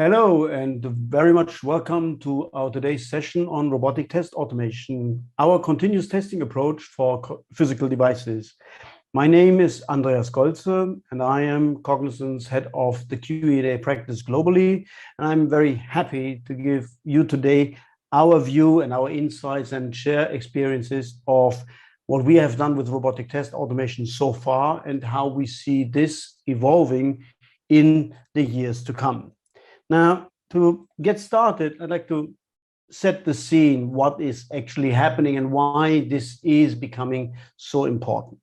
Hello, and very much welcome to our today's session on robotic test automation, our continuous testing approach for physical devices. My name is Andreas Golze, and I am Cognizant's head of the QE&A practice globally. And I'm very happy to give you today our view and our insights and share experiences of what we have done with robotic test automation so far and how we see this evolving in the years to come. Now, to get started, I'd like to set the scene, what is actually happening and why this is becoming so important.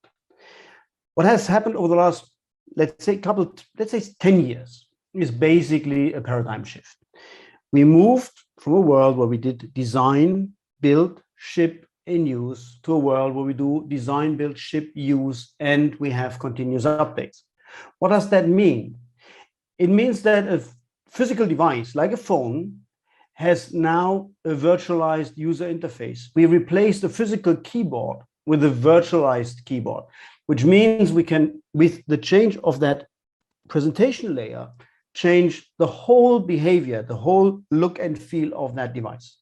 What has happened over the last, let's say 10 years is basically a paradigm shift. We moved from a world where we did design, build, ship, and use to a world where we do design, build, ship, use, and we have continuous updates. What does that mean? It means that a physical device like a phone has now a virtualized user interface. We replaced the physical keyboard with a virtualized keyboard, which means we can, with the change of that presentation layer, change the whole behavior, the whole look and feel of that device.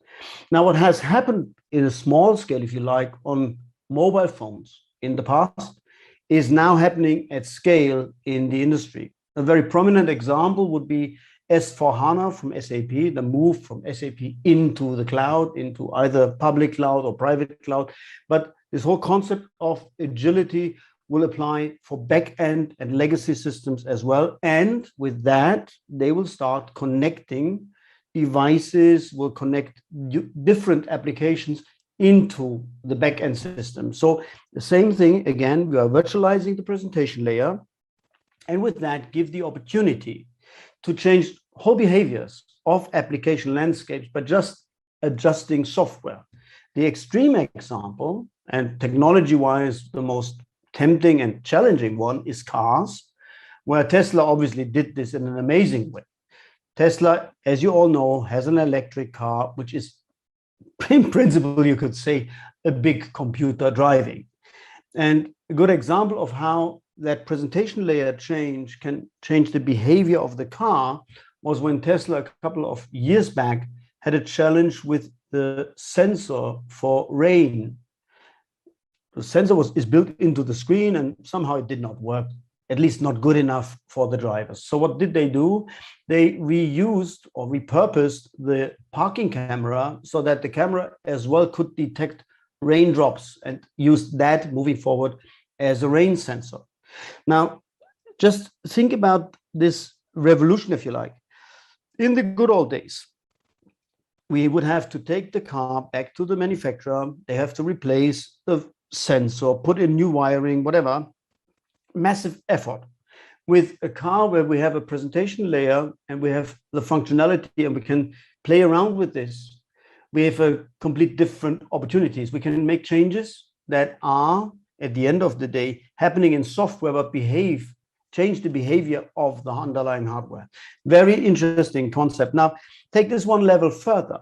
Now, what has happened in a small scale, if you like, on mobile phones in the past is now happening at scale in the industry. A very prominent example would be S/4HANA from SAP, the move from SAP into the cloud, into either public cloud or private cloud. But this whole concept of agility will apply for back-end and legacy systems as well. And with that, they will start connecting devices, will connect different applications into the back-end system. So the same thing, again, we are virtualizing the presentation layer. And with that, give the opportunity to change whole behaviors of application landscapes, but just adjusting software. The extreme example, and technology-wise, the most tempting and challenging one is cars, where Tesla obviously did this in an amazing way. Tesla, as you all know, has an electric car, which is in principle, you could say, a big computer driving. And a good example of how that presentation layer change can change the behavior of the car was when Tesla a couple of years back had a challenge with the sensor for rain. The sensor is built into the screen and somehow it did not work, at least not good enough for the drivers. So what did they do? They reused or repurposed the parking camera so that the camera as well could detect raindrops and used that moving forward as a rain sensor. Now, just think about this revolution, if you like. In the good old days, we would have to take the car back to the manufacturer. They have to replace the sensor, put in new wiring, whatever. Massive effort. With a car where we have a presentation layer and we have the functionality and we can play around with this, we have a complete different opportunities. We can make changes that are, at the end of the day, happening in software, but change the behavior of the underlying hardware. Very interesting concept. Now, take this one level further.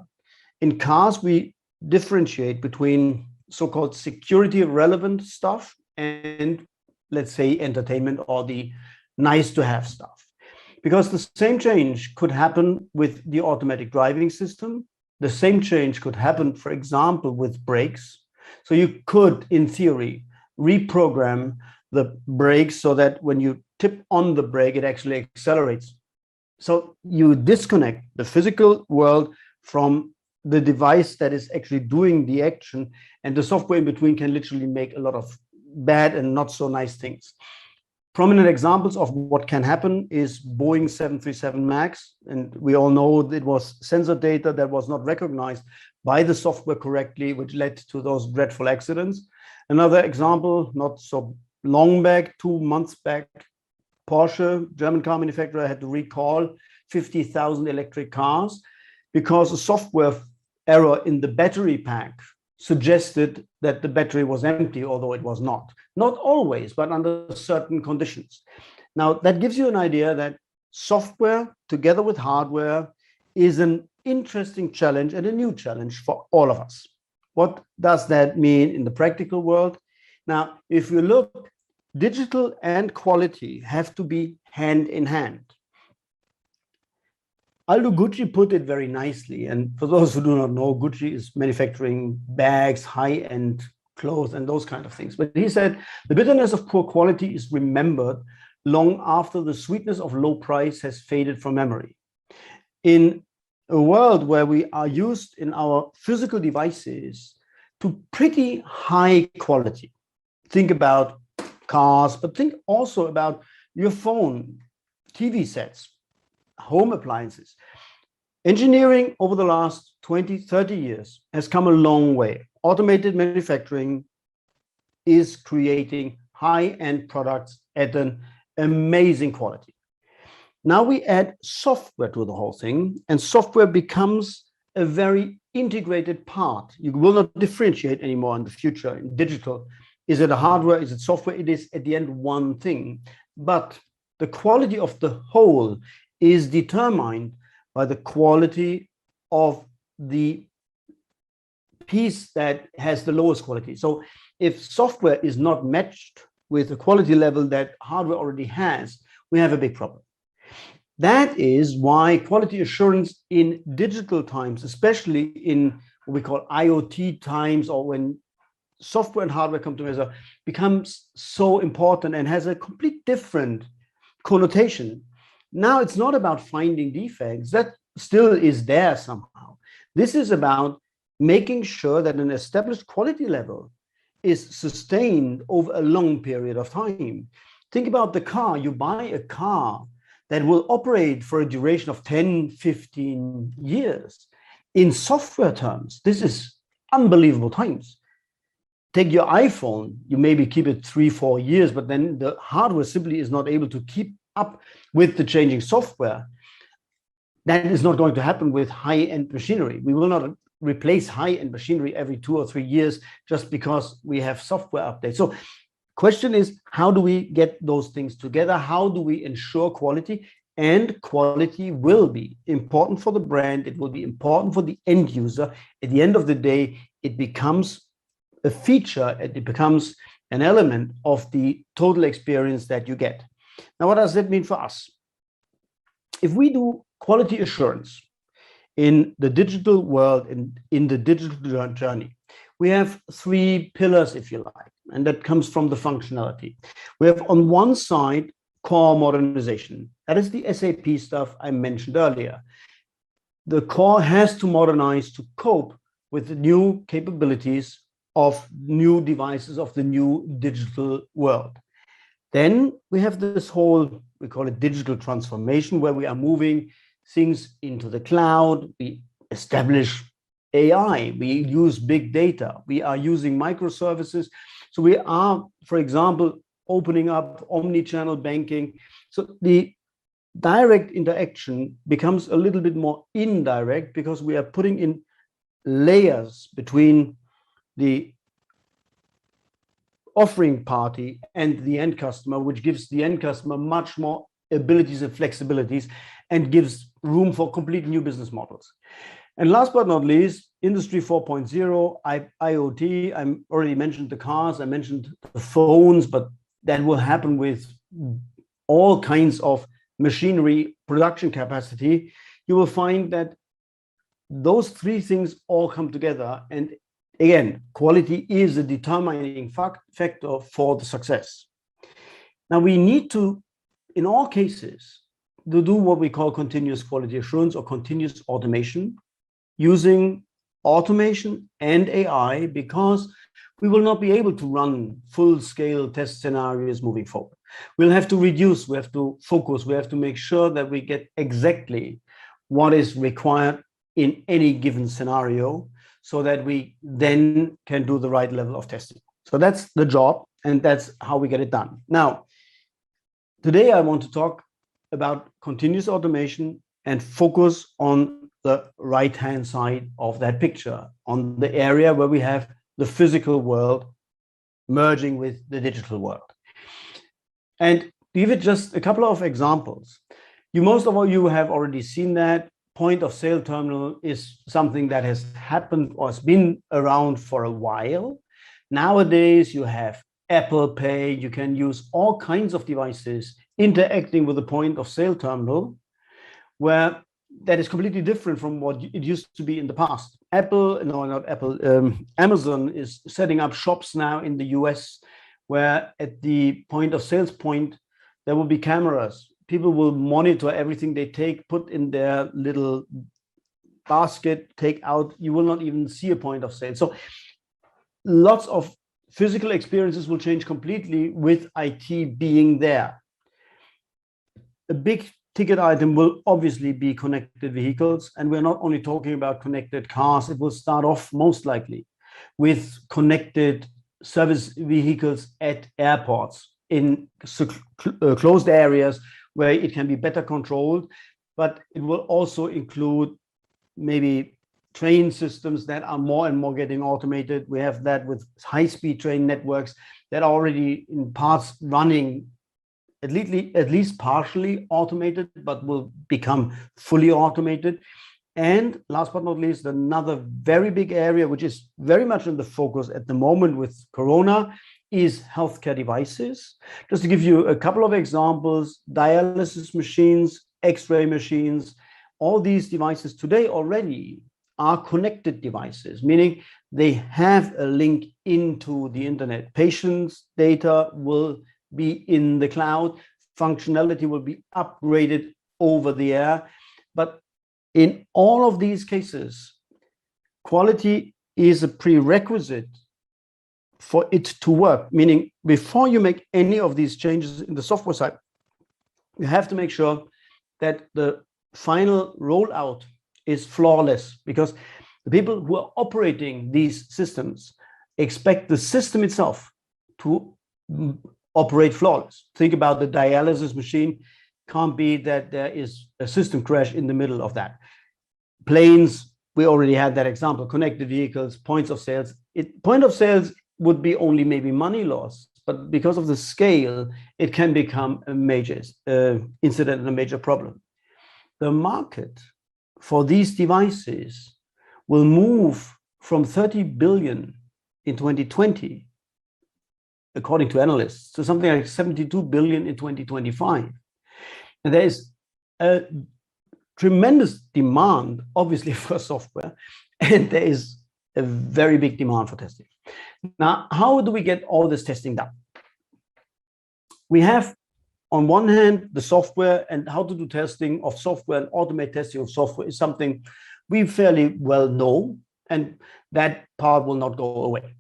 In cars, we differentiate between so-called security relevant stuff and, let's say, entertainment or the nice to have stuff. Because the same change could happen with the automatic driving system. The same change could happen, for example, with brakes. So you could, in theory, reprogram the brakes so that when you tip on the brake, it actually accelerates. So you disconnect the physical world from the device that is actually doing the action, and the software in between can literally make a lot of bad and not so nice things. Prominent examples of what can happen is Boeing 737 MAX, and we all know it was sensor data that was not recognized by the software correctly, which led to those dreadful accidents. Another example, not so long back, 2 months back, Porsche, German car manufacturer, had to recall 50,000 electric cars because a software error in the battery pack suggested that the battery was empty, although it was not. Not always, but under certain conditions. Now, that gives you an idea that software together with hardware is an interesting challenge and a new challenge for all of us. What does that mean in the practical world? Now, if you look, digital and quality have to be hand in hand. Aldo Gucci put it very nicely. And for those who do not know, Gucci is manufacturing bags, high-end clothes, and those kind of things. But he said, the bitterness of poor quality is remembered long after the sweetness of low price has faded from memory. In a world where we are used in our physical devices to pretty high quality, think about cars, but think also about your phone, TV sets, home appliances. Engineering over the last 20, 30 years has come a long way. Automated manufacturing is creating high-end products at an amazing quality. Now we add software to the whole thing, and software becomes a very integrated part. You will not differentiate anymore in the future in digital. Is it a hardware? Is it software? It is at the end one thing. But the quality of the whole is determined by the quality of the piece that has the lowest quality. So if software is not matched with the quality level that hardware already has, we have a big problem. That is why quality assurance in digital times, especially in what we call IoT times, or when software and hardware come together, becomes so important and has a complete different connotation. Now it's not about finding defects. That still is there somehow. This is about making sure that an established quality level is sustained over a long period of time. Think about the car. You buy a car that will operate for a duration of 10, 15 years. In software terms, this is unbelievable times. Take your iPhone, you maybe keep it 3, 4 years, but then the hardware simply is not able to keep up with the changing software. That is not going to happen with high-end machinery. We will not replace high-end machinery every 2 or 3 years just because we have software updates. So question is, how do we get those things together? How do we ensure quality? And quality will be important for the brand. It will be important for the end user. At the end of the day, it becomes a feature, it becomes an element of the total experience that you get. Now, what does that mean for us? If we do quality assurance in the digital world, in the digital journey, we have 3 pillars, if you like, and that comes from the functionality. We have on one side core modernization. That is the SAP stuff I mentioned earlier. The core has to modernize to cope with the new capabilities of new devices of the new digital world. Then we have this whole, we call it digital transformation, where we are moving things into the cloud. We establish AI, we use big data, we are using microservices. So we are, for example, opening up omni-channel banking. So the direct interaction becomes a little bit more indirect because we are putting in layers between the offering party and the end customer, which gives the end customer much more abilities and flexibilities and gives room for complete new business models. And last but not least, Industry 4.0, IoT. I already mentioned the cars, I mentioned the phones, but that will happen with all kinds of machinery production capacity. You will find that those 3 things all come together. And again, quality is a determining factor for the success. Now we need to, in all cases, to do what we call continuous quality assurance or continuous automation, using automation and AI, because we will not be able to run full-scale test scenarios moving forward. We'll have to reduce, we have to focus, we have to make sure that we get exactly what is required in any given scenario so that we then can do the right level of testing. So that's the job, and that's how we get it done. Now, today I want to talk about continuous automation and focus on the right-hand side of that picture, on the area where we have the physical world merging with the digital world. And give it just a couple of examples. Most of you have already seen that. Point of sale terminal is something that has happened or has been around for a while. Nowadays, you have Apple Pay. You can use all kinds of devices interacting with the point of sale terminal, where that is completely different from what it used to be in the past. Amazon is setting up shops now in the US where at the point of sales point, there will be cameras. People will monitor everything they take, put in their little basket, take out. You will not even see a point of sale. So lots of physical experiences will change completely with IT being there. A big ticket item will obviously be connected vehicles. And we're not only talking about connected cars. It will start off most likely with connected service vehicles at airports in closed areas where it can be better controlled, but it will also include maybe train systems that are more and more getting automated. We have that with high-speed train networks that are already in parts running at least partially automated, but will become fully automated. And last but not least, another very big area, which is very much in the focus at the moment with Corona, is healthcare devices. Just to give you a couple of examples, dialysis machines, X-ray machines, all these devices today already are connected devices, meaning they have a link into the internet. Patients' data will be in the cloud, functionality will be upgraded over the air, but in all of these cases, quality is a prerequisite for it to work, meaning before you make any of these changes in the software side, you have to make sure that the final rollout is flawless, because the people who are operating these systems expect the system itself to operate flawless. Think about the dialysis machine. Can't be that there is a system crash in the middle of that. Planes, we already had that example. Connected vehicles, points of sales. Point of sales would be only maybe money loss, but because of the scale, it can become a major incident and a major problem. The market for these devices will move from 30 billion in 2020, according to analysts, to something like 72 billion in 2025. And there is a tremendous demand, obviously, for software, and there is a very big demand for testing. Now, how do we get all this testing done? We have, on one hand, the software, and how to do testing of software and automate testing of software is something we fairly well know, and that part will not go away.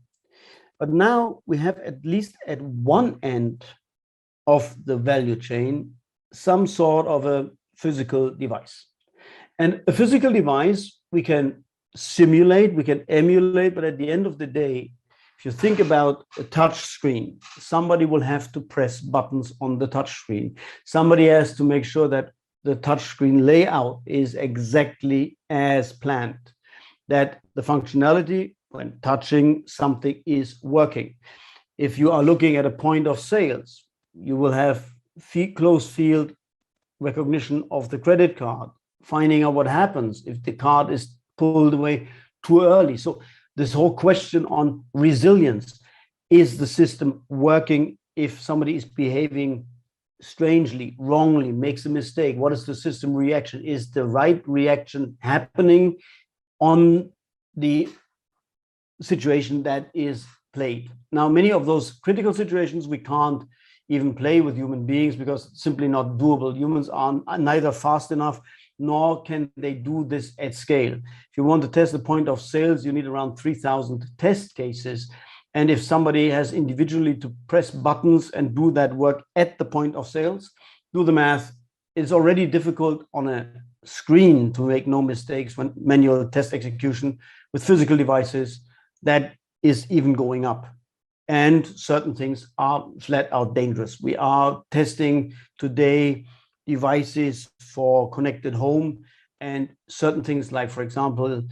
But now we have, at least at one end of the value chain, some sort of a physical device. And a physical device we can simulate, we can emulate, but at the end of the day, if you think about a touch screen, somebody will have to press buttons on the touch screen. Somebody has to make sure that the touch screen layout is exactly as planned, that the functionality when touching something is working. If you are looking at a point of sales, you will have close field recognition of the credit card, finding out what happens if the card is pulled away too early. So this whole question on resilience, is the system working if somebody is behaving strangely, wrongly, makes a mistake? What is the system reaction? Is the right reaction happening on the situation that is played? Now, many of those critical situations we can't even play with human beings because it's simply not doable. Humans are neither fast enough, nor can they do this at scale. If you want to test the point of sales, you need around 3,000 test cases. And if somebody has individually to press buttons and do that work at the point of sales, do the math. It's already difficult on a screen to make no mistakes when manual test execution with physical devices, that is even going up. And certain things are flat out dangerous. We are testing today devices for connected home, and certain things like, for example,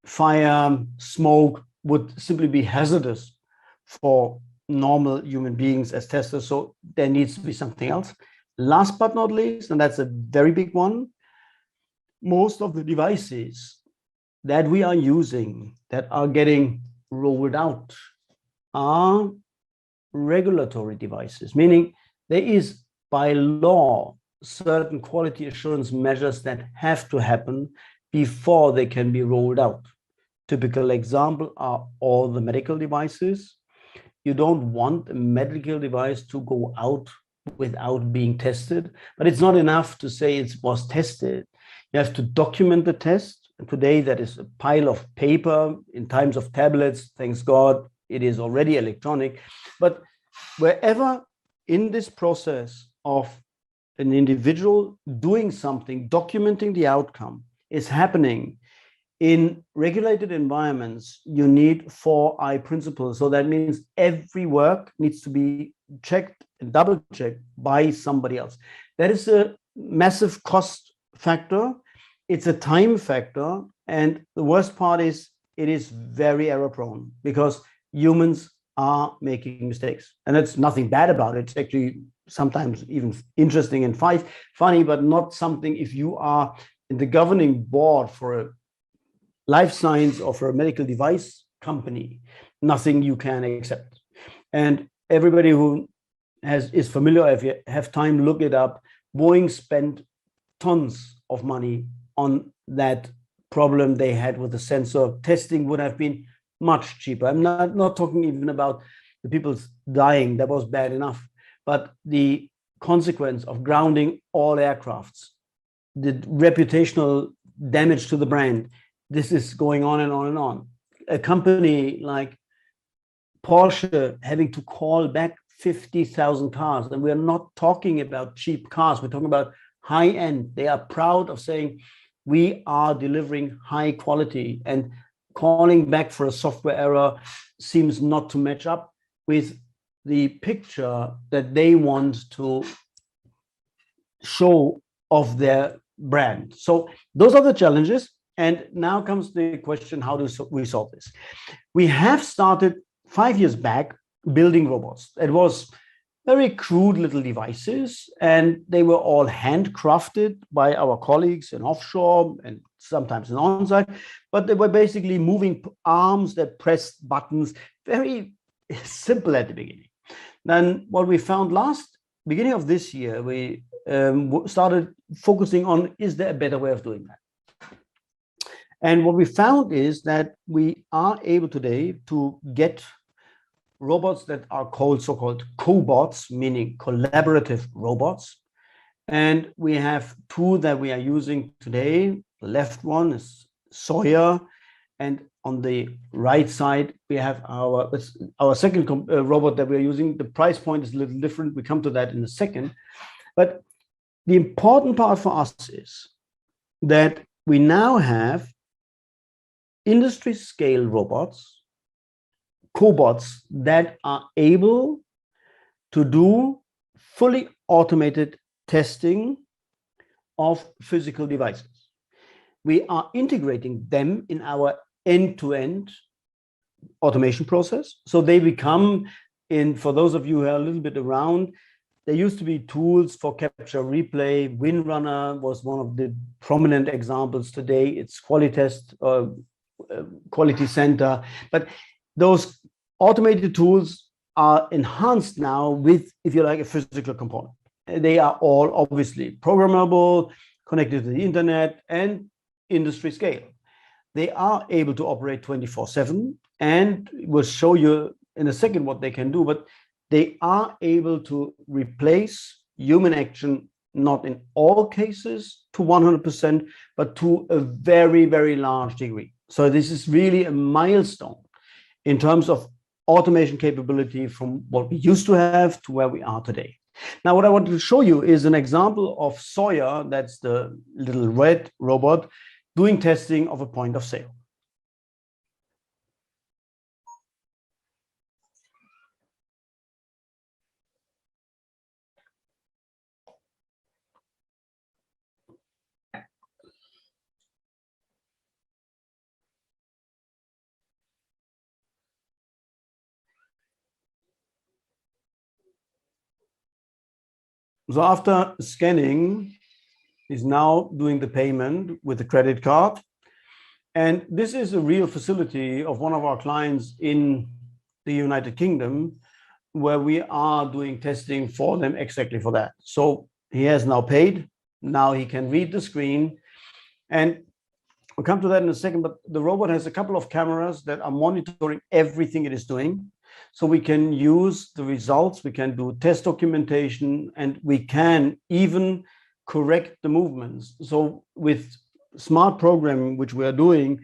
fire, smoke would simply be hazardous for normal human beings as testers. So there needs to be something else. Last but not least, and that's a very big one, most of the devices that we are using that are getting rolled out are regulatory devices, meaning there is by law certain quality assurance measures that have to happen before they can be rolled out. Typical example are all the medical devices. You don't want a medical device to go out without being tested, but it's not enough to say it was tested. You have to document the test. And today, that is a pile of paper. In times of tablets, thanks God, it is already electronic. But wherever in this process of an individual doing something, documenting the outcome is happening in regulated environments, you need 4I principles. So that means every work needs to be checked and double checked by somebody else. That is a massive cost factor. It's a time factor. And the worst part is it is very error prone because humans are making mistakes. And that's nothing bad about it. It's actually sometimes even interesting and funny, but not something if you are in the governing board for a life science or for a medical device company, nothing you can accept. And everybody who is familiar, if you have time, look it up. Boeing spent tons of money on that problem they had with the sensor. Testing would have been much cheaper. I'm not talking even about the people dying, that was bad enough, but the consequence of grounding all aircrafts, the reputational damage to the brand, this is going on and on and on. A company like Porsche having to call back 50,000 cars, and we're not talking about cheap cars, we're talking about high end. They are proud of saying we are delivering high quality, and calling back for a software error seems not to match up with the picture that they want to show of their brand. So those are the challenges. And now comes the question, how do we solve this? We have started 5 years back building robots. It was very crude little devices, and they were all handcrafted by our colleagues in offshore and sometimes in on-site, but they were basically moving arms that pressed buttons, very simple at the beginning. Then what we found beginning of this year, we started focusing on, is there a better way of doing that? And what we found is that we are able today to get robots that are called so-called cobots, meaning collaborative robots. And we have two that we are using today. The left one is Sawyer, and on the right side, we have our second robot that we're using. The price point is a little different. We come to that in a second. But the important part for us is that we now have industry scale robots, cobots, that are able to do fully automated testing of physical devices. We are integrating them in our end-to-end automation process. So they become, for those of you who are a little bit around, there used to be tools for capture replay. Windrunner was one of the prominent examples today. It's Qualitest, Quality Center. But those automated tools are enhanced now with, if you like, a physical component. They are all obviously programmable, connected to the internet, and industry scale. They are able to operate 24/7, and we'll show you in a second what they can do, but they are able to replace human action, not in all cases to 100%, but to a very, very large degree. So this is really a milestone in terms of automation capability from what we used to have to where we are today. Now, what I want to show you is an example of Sawyer, that's the little red robot, doing testing of a point of sale. So after scanning, is now doing the payment with the credit card. And this is a real facility of one of our clients in the United Kingdom, where we are doing testing for them exactly for that. So He has now paid. Now he can read the screen. And we'll come to that in a second, but the robot has a couple of cameras that are monitoring everything it is doing. So we can use the results, we can do test documentation, and we can even correct the movements. So with smart programming, which we are doing,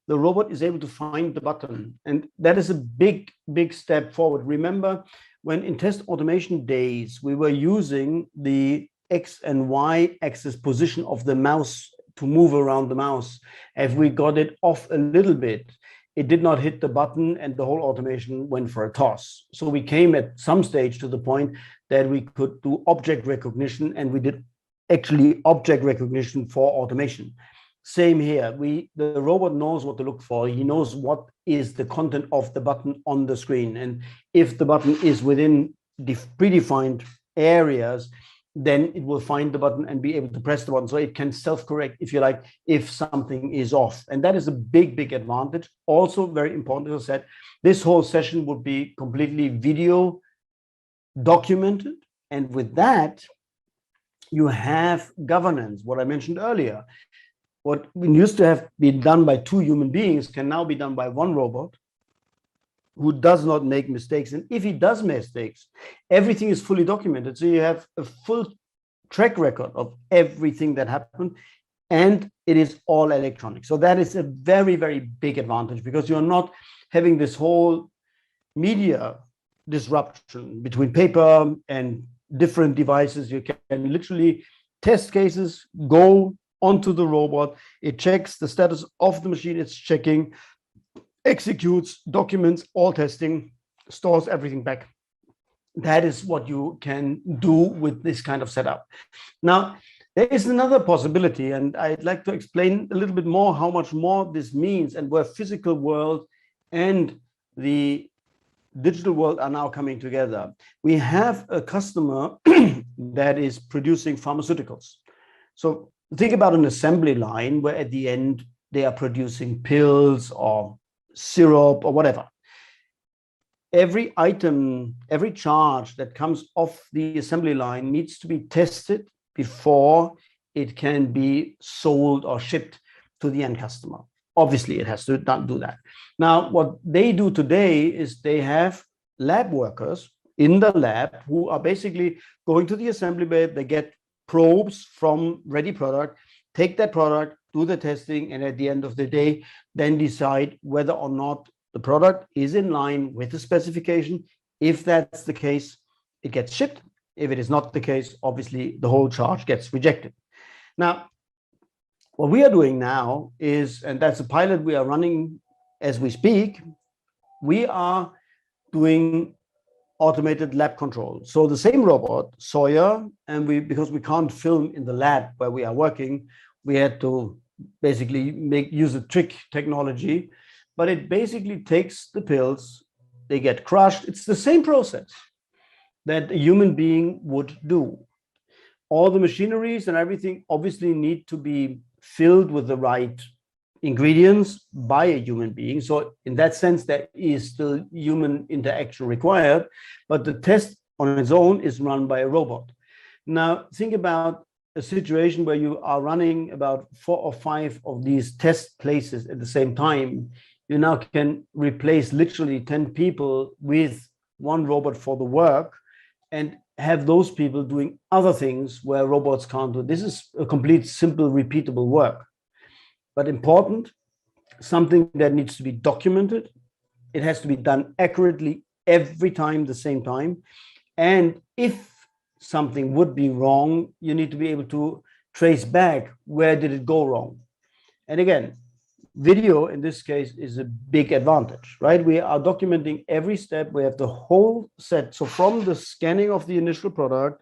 the robot is able to find the button. And that is a big, big step forward. Remember, when in test automation days, we were using the X and Y axis position of the mouse to move around the mouse. If we got it off a little bit, it did not hit the button and the whole automation went for a toss. So we came at some stage to the point that we could do object recognition, and we did actually object recognition for automation. Same here. The robot knows what to look for. He knows what is the content of the button on the screen. And if the button is within the predefined areas, then it will find the button and be able to press the button. So it can self-correct, if you like, if something is off. And that is a big, big advantage. Also very important, as I said, this whole session would be completely video documented. And with that, you have governance, what I mentioned earlier. What used to have been done by 2 human beings can now be done by 1 robot who does not make mistakes. And if he does mistakes, everything is fully documented. So you have a full track record of everything that happened, and it is all electronic. So that is a very, very big advantage, because you're not having this whole media disruption between paper and different devices. You can literally test cases, go onto the robot, it checks the status of the machine it's checking, executes, documents, all testing, stores everything back. That is what you can do with this kind of setup. Now, there is another possibility, and I'd like to explain a little bit more how much more this means, and where physical world and the digital world are now coming together. We have a customer that is producing pharmaceuticals. So think about an assembly line where at the end they are producing pills or syrup or whatever. Every item, every charge that comes off the assembly line needs to be tested before it can be sold or shipped to the end customer. Obviously, it has to do that. Now, what they do today is they have lab workers in the lab who are basically going to the assembly bed. They get probes from ready product, take that product, do the testing, and at the end of the day, then decide whether or not the product is in line with the specification. If that's the case, it gets shipped. If it is not the case, obviously the whole charge gets rejected. Now, what we are doing now is, and that's a pilot we are running as we speak, we are doing automated lab control. So the same robot, Sawyer, and because we can't film in the lab where we are working, we had to basically use a trick technology, but it basically takes the pills, they get crushed. It's the same process that a human being would do. All the machineries and everything obviously need to be filled with the right ingredients by a human being. So in that sense, there is still human interaction required, but the test on its own is run by a robot. Now, think about a situation where you are running about 4 or 5 of these test places at the same time. You now can replace literally 10 people with 1 robot for the work, and have those people doing other things where robots can't do. This is a complete, simple, repeatable work. But important, something that needs to be documented. It has to be done accurately every time, the same time. And if something would be wrong, you need to be able to trace back, where did it go wrong? And again, video in this case is a big advantage, right? We are documenting every step. We have the whole set. So from the scanning of the initial product,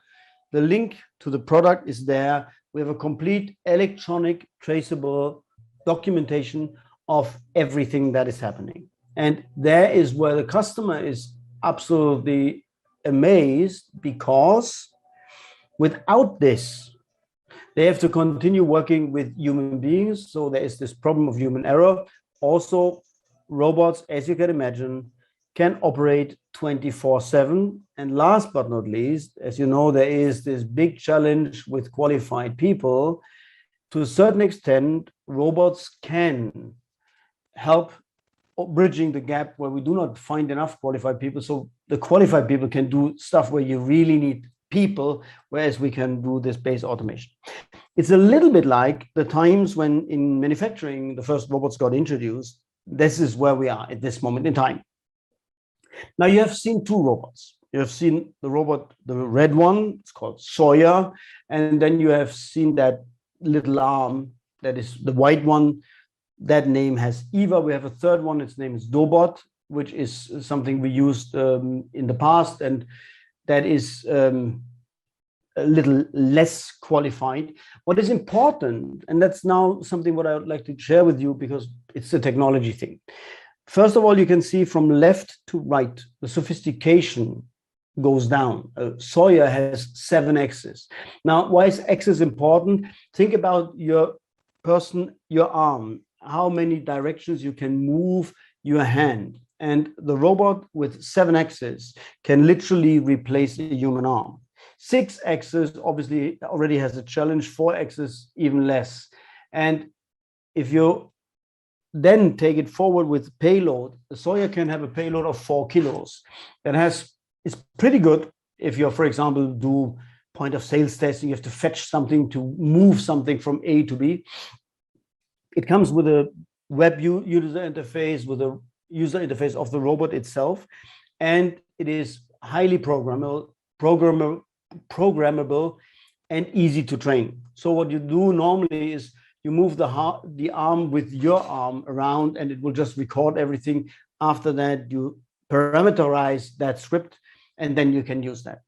the link to the product is there. We have a complete electronic traceable documentation of everything that is happening. And there is where the customer is absolutely amazed, because without this, they have to continue working with human beings. So there is this problem of human error. Also, robots, as you can imagine, can operate 24/7. And last but not least, as you know, there is this big challenge with qualified people. To a certain extent, robots can help bridging the gap where we do not find enough qualified people. So the qualified people can do stuff where you really need people, whereas we can do this base automation. It's a little bit like the times when in manufacturing, the first robots got introduced. This is where we are at this moment in time. Now you have seen two robots. You have seen the robot, the red one, it's called Sawyer. And then you have seen that little arm, that is the white one. That name has Eva. We have a third one. Its name is Dobot, which is something we used in the past, and that is a little less qualified. What is important, and that's now something what I would like to share with you because it's a technology thing. First of all, you can see from left to right, the sophistication goes down. Sawyer has 7 axes. Now, why is axis important? Think about your person, your arm, how many directions you can move your hand. And the robot with 7 axes can literally replace a human arm. 6 axes obviously already has a challenge, 4 axes even less. And if you then take it forward with payload, the Sawyer can have a payload of 4 kilos. It's pretty good if you're, for example, do point of sales testing, you have to fetch something to move something from A to B. It comes with a web user interface, with a user interface of the robot itself, and it is highly programmable and easy to train. So what you do normally is you move the arm with your arm around, and it will just record everything. After that, you parameterize that script, and then you can use that.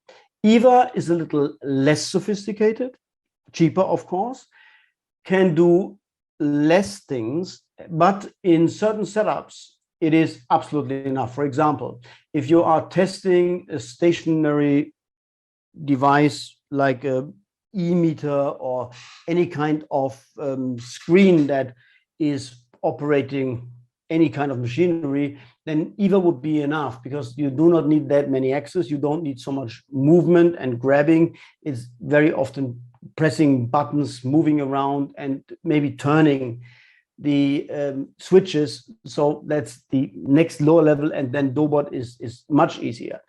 Eva is a little less sophisticated, cheaper, of course, can do less things, but in certain setups, it is absolutely enough. For example, if you are testing a stationary device like a e-meter or any kind of screen that is operating any kind of machinery, then Eva would be enough because you do not need that many axes. You don't need so much movement and grabbing. It's very often pressing buttons, moving around, and maybe turning the switches. So that's the next lower level. And then Dobot is much easier.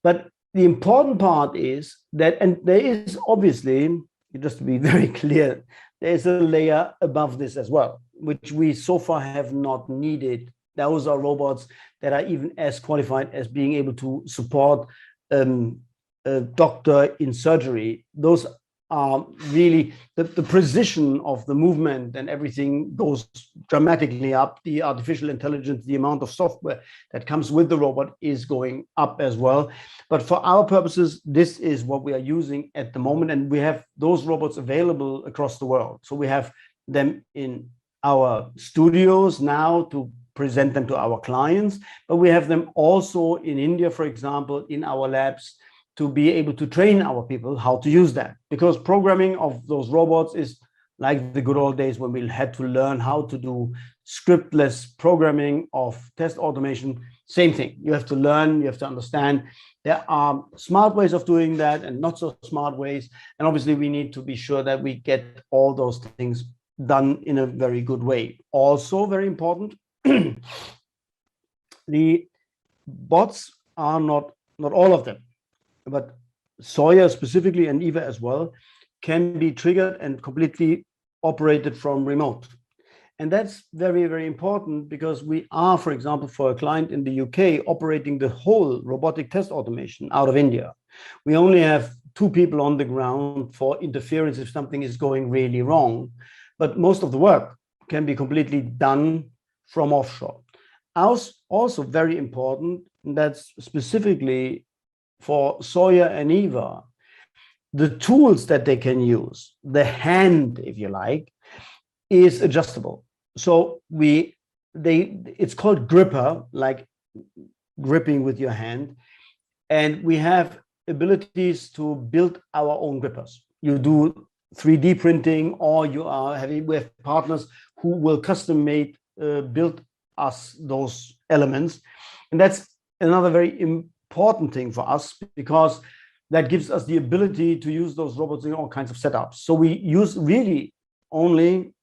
But the important part is that, and there is obviously, just to be very clear, there is a layer above this as well, which we so far have not needed. Those are robots that are even as qualified as being able to support a doctor in surgery. Those are really the precision of the movement and everything goes dramatically up. The artificial intelligence, the amount of software that comes with the robot is going up as well. But for our purposes, this is what we are using at the moment. And we have those robots available across the world. So we have them in our studios now to present them to our clients, but we have them also in India, for example, in our labs to be able to train our people how to use that. Because programming of those robots is like the good old days when we had to learn how to do scriptless programming of test automation. Same thing. You have to learn, you have to understand. There are smart ways of doing that and not so smart ways. And obviously we need to be sure that we get all those things done in a very good way. Also very important, the bots are not all of them, but Sawyer specifically and Eva as well can be triggered and completely operated from remote. And that's very, very important because we are, for example, for a client in the UK, operating the whole robotic test automation out of India. We only have 2 people on the ground for interference if something is going really wrong. But most of the work can be completely done from offshore. Also very important, that's specifically for Sawyer and Eva, the tools that they can use, the hand, if you like, is adjustable. So it's called gripper, like gripping with your hand. And we have abilities to build our own grippers. You do 3D printing, or we have partners who will custom build us those elements. And that's another very important thing for us, because that gives us the ability to use those robots in all kinds of setups. So we use really only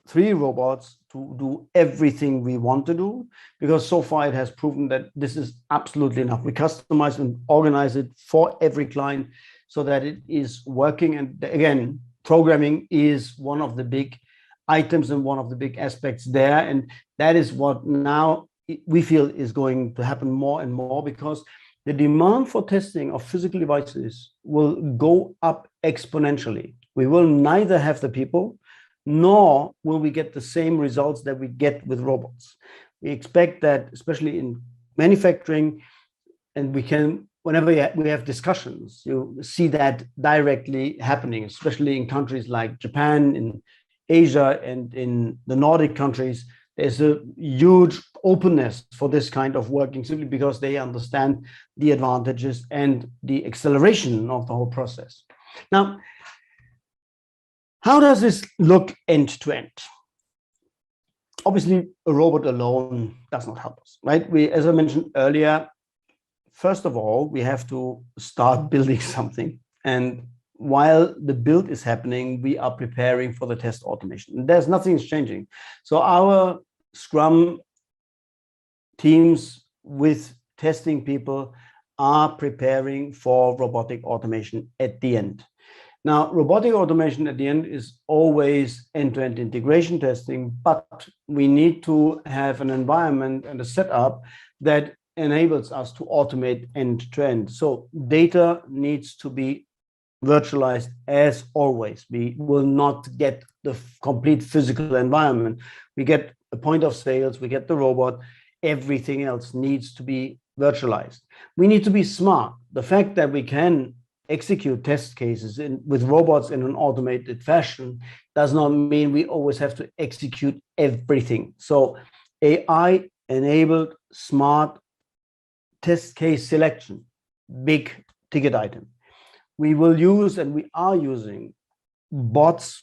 3 robots to do everything we want to do, because so far it has proven that this is absolutely enough. We customize and organize it for every client so that it is working. And again, programming is one of the big items and one of the big aspects there. And that is what now we feel is going to happen more and more, because the demand for testing of physical devices will go up exponentially. We will neither have the people, nor will we get the same results that we get with robots. We expect that, especially in manufacturing, and we can, whenever we have discussions, you see that directly happening, especially in countries like Japan, in Asia, and in the Nordic countries. There's a huge openness for this kind of working, simply because they understand the advantages and the acceleration of the whole process. Now, how does this look end to end? Obviously, a robot alone does not help us, right? As I mentioned earlier, first of all, we have to start building something. And while the build is happening, we are preparing for the test automation. There's nothing's changing. So our Scrum teams with testing people are preparing for robotic automation at the end. Now, robotic automation at the end is always end-to-end integration testing, but we need to have an environment and a setup that enables us to automate end-to-end. So data needs to be virtualized as always. We will not get the complete physical environment. We get a point of sales, we get the robot, everything else needs to be virtualized. We need to be smart. The fact that we can execute test cases with robots in an automated fashion does not mean we always have to execute everything. So AI-enabled smart test case selection, big ticket item. We will use, and we are using, bots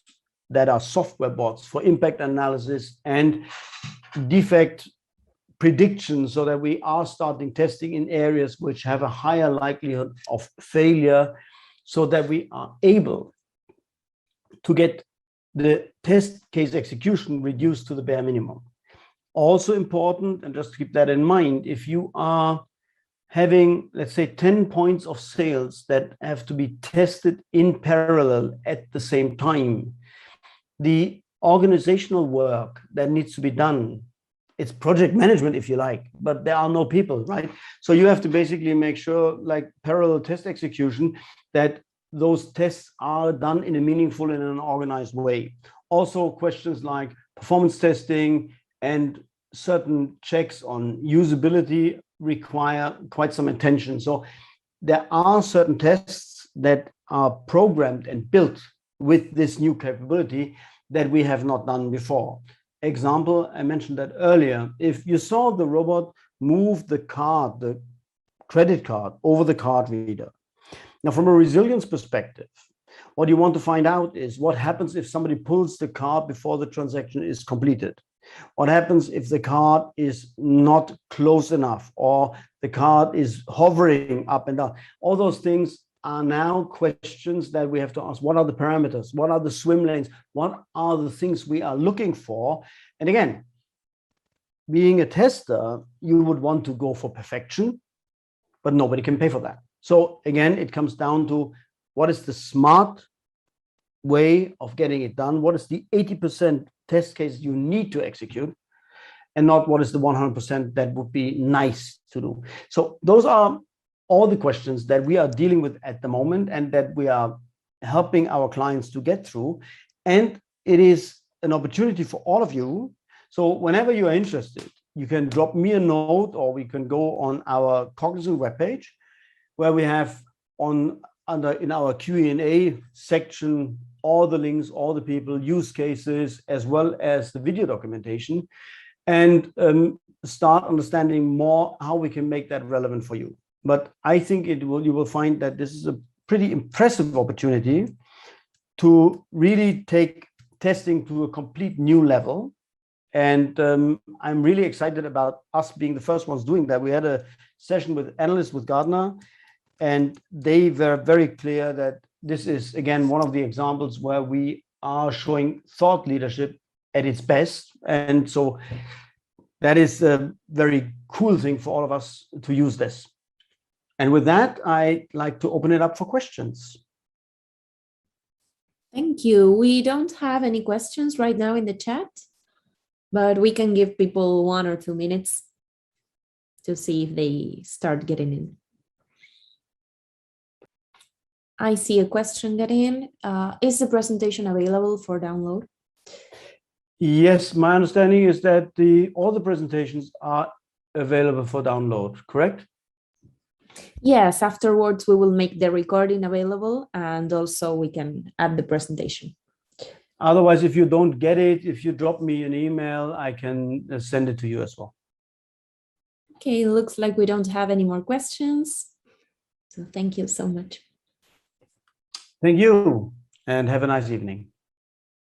that are software bots for impact analysis and defect prediction, so that we are starting testing in areas which have a higher likelihood of failure, so that we are able to get the test case execution reduced to the bare minimum. Also important, and just keep that in mind, if you are having, let's say, 10 points of sales that have to be tested in parallel at the same time, the organizational work that needs to be done, it's project management, if you like, but there are no people, right? So you have to basically make sure, like parallel test execution, that those tests are done in a meaningful and an organized way. Also, questions like performance testing and certain checks on usability require quite some attention. So there are certain tests that are programmed and built with this new capability that we have not done before. Example, I mentioned that earlier. If you saw the robot move the card, the credit card, over the card reader. Now, from a resilience perspective, what you want to find out is what happens if somebody pulls the card before the transaction is completed. What happens if the card is not close enough, or the card is hovering up and down? All those things are now questions that we have to ask. What are the parameters? What are the swim lanes? What are the things we are looking for? And again, being a tester, you would want to go for perfection, but nobody can pay for that. So again, it comes down to what is the smart way of getting it done? What is the 80% test case you need to execute, and not what is the 100% that would be nice to do? So those are all the questions that we are dealing with at the moment, and that we are helping our clients to get through. And it is an opportunity for all of you. So whenever you are interested, you can drop me a note, or we can go on our Cognizant webpage, where we have in our Q&A section all the links, all the people, use cases, as well as the video documentation, and start understanding more how we can make that relevant for you. But I think you will find that this is a pretty impressive opportunity to really take testing to a complete new level. And I'm really excited about us being the first ones doing that. We had a session with analysts with Gartner, and they were very clear that this is, again, one of the examples where we are showing thought leadership at its best. And so that is a very cool thing for all of us to use this. And with that, I'd like to open it up for questions. Thank you. We don't have any questions right now in the chat, but we can give people 1 or 2 minutes to see if they start getting in. I see a question getting in. Is the presentation available for download? Yes, my understanding is that all the presentations are available for download, correct? Yes, afterwards we will make the recording available, and also we can add the presentation. Otherwise, if you don't get it, if you drop me an email, I can send it to you as well. Okay, looks like we don't have any more questions. So thank you so much. Thank you, and have a nice evening.